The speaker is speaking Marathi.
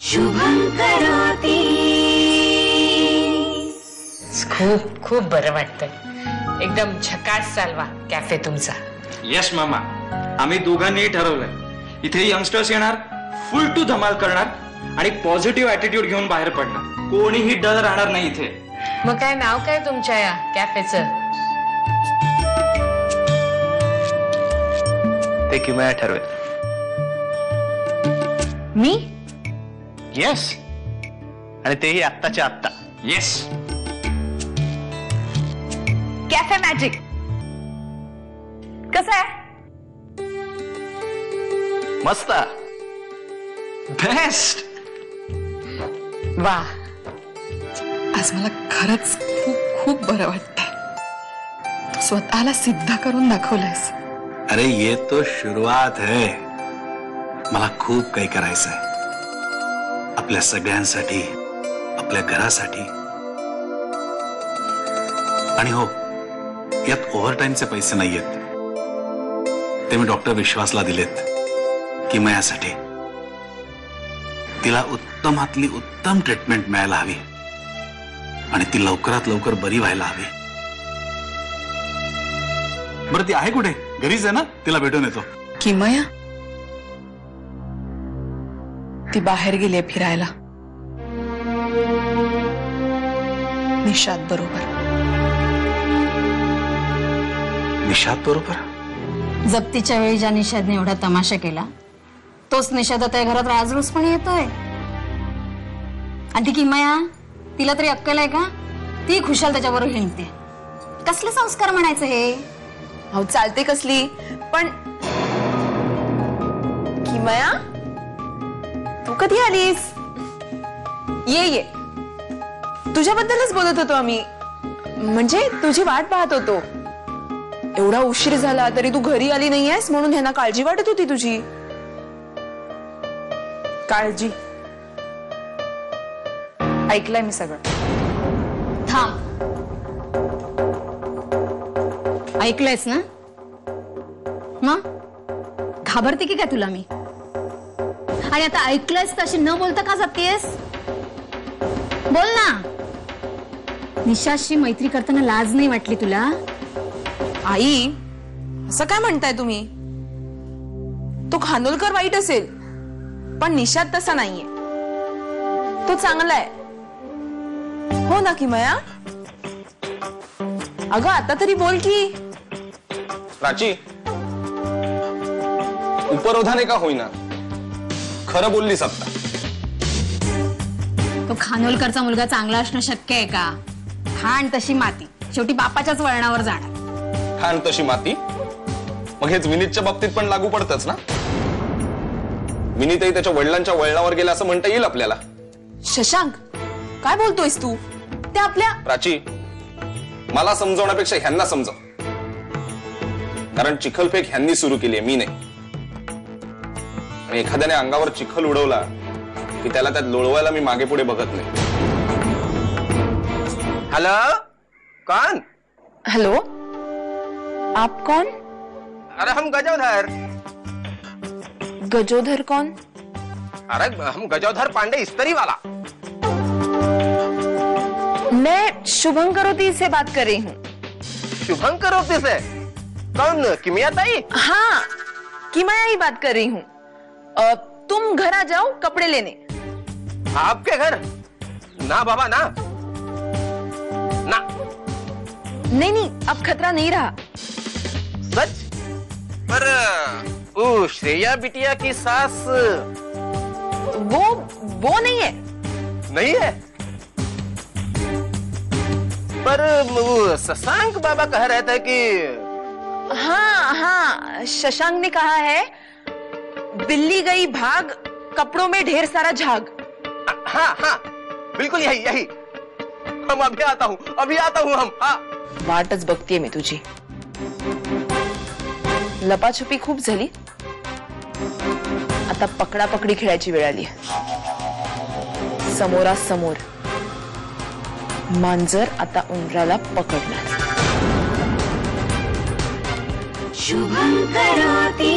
शुभं करोति। खूप खूप बरं वाटतंय, एकदम झकास चालवा कॅफे तुमचा। यस मामा, आम्ही दोघांनी ठरवलंय इथे यंगस्टर्स येणार, फुल टू धमाल करणार आणि पॉझिटिव्ह ॲटिट्यूड घेऊन बाहेर पडणार। कोणीही डर राहणार नाही इथे। मग काय नाव काय तुमच्या या कॅफेचं? ते किमया ठरवेल। मी? येस, आणि तेही आत्ताच्या आत्ता। येस, कॅफे मॅजिक कसं आहे? मस्त, बेस्ट। वा, आज मला खरंच खूप खूप बरं वाटतंय। तू स्वतःला सिद्ध करून दाखवलंयस। अरे ये तो शुरुआत है, मला खूप काही करायचंय आपल्या सगळ्यांसाठी, आपल्या घरासाठी। आणि हो, यात ओव्हरटाईमचे पैसे नाहीयेत, ते मी डॉक्टर विश्वासला दिलेत किमयासाठी। तिला उत्तमातली उत्तम ट्रीटमेंट मिळायला हवी आणि ती लवकरात लवकर बरी व्हायला हवी। बरं, ती आहे कुठे? घरीच आहे ना? तिला भेटून येतो। किमया ती बाहेर गेली फिरायला निशाद बरोबर। निशाद बरोबर? जप्तीच्या वेळी ज्या निषादने एवढा तमाशा केला, तोच निषाद आता या घरात राजरोसपणे येतोय। आणि ती किमया, तिला तरी अक्कल आहे का? ती खुशाल त्याच्याबरोबर हिंडते। कसले संस्कार म्हणायचं हे? हो चालते कसली, पण किमया तू कधी आलीस? ये, तुझ्याबद्दलच बोलत होतो आम्ही, म्हणजे तुझी वाट पाहत होतो। एवढा उशीर झाला तरी तू घरी आली नाहीयेस म्हणून ह्यांना काळजी वाटत होती तुझी। काळजी ऐकलंय मी सगळं। थांब, ऐकलंयस ना? मग घाबरते की काय तुला मी? आणि आता ऐकलंयस तर अशी न बोलता का जातेस? बोल ना। निशाशी मैत्री करताना लाज नाही वाटली तुला? आई, असं काय म्हणताय तुम्ही? तो खानोलकर वाईट असेल, पण निशाद तसा नाहीये, तो चांगला आहे। हो ना किमया? अगं आता तरी बोल की। प्राची, उपरोधाने का होईना खरं बोललीस आता। तो खानोलकरचा मुलगा चांगला असणं शक्य आहे का? खाण तशी माती, शेवटी बापाच्याच वळणावर जाणार। खाण तशी माती, मग हेच विनीतच्या बाबतीत पण लागू पडतच ना? विनीतही त्याच्या वडिलांच्या वळणावर गेला असं म्हणता येईल आपल्याला। शशांक, काय बोलतोयस तू? ते आपल्या प्राची, मला समजवण्यापेक्षा ह्यांना समजव, कारण चिखलफेक ह्यांनी सुरू केली आहे, मी नाही। आणि एखाद्याने अंगावर चिखल उडवला की त्याला त्यात लोळवायला मी मागे पुढे बघत नाही। हॅलो, कौन? हेलो, आप कौन? अरे हम गजोधर। गजोधर कौन? अरे हम गजोधर पांडे इस्त्री वाला। मैं शुभं करोति से बात कर रही हूँ। शुभं करोति से? कौन? किमिया ताई? हाँ, किमया ही बात कर रही हूँ। तुम घर आ जाओ कपड़े लेने। आपके घर? ना बाबा ना, ना। नहीं, अब खतरा नहीं रहा। सच? पर वो श्रेया बिटिया की सास वो नहीं है। नहीं है? पर वो शशांक बाबा कह रहे थे कि हाँ, शशांक ने कहा है बिल्ली गई भाग, कपड़ों में ढेर सारा झाग। हाँ, बिल्कुल यही। हम अभी आता हूँ हम। हाँ, वाटच बघतीये मी तुझी। लपाछपी खूप झाली, आता पकडापकडी खेळायची वेळ आली। समोरासमोर मांजर आता उंदराला पकडणार। शुभं करोति।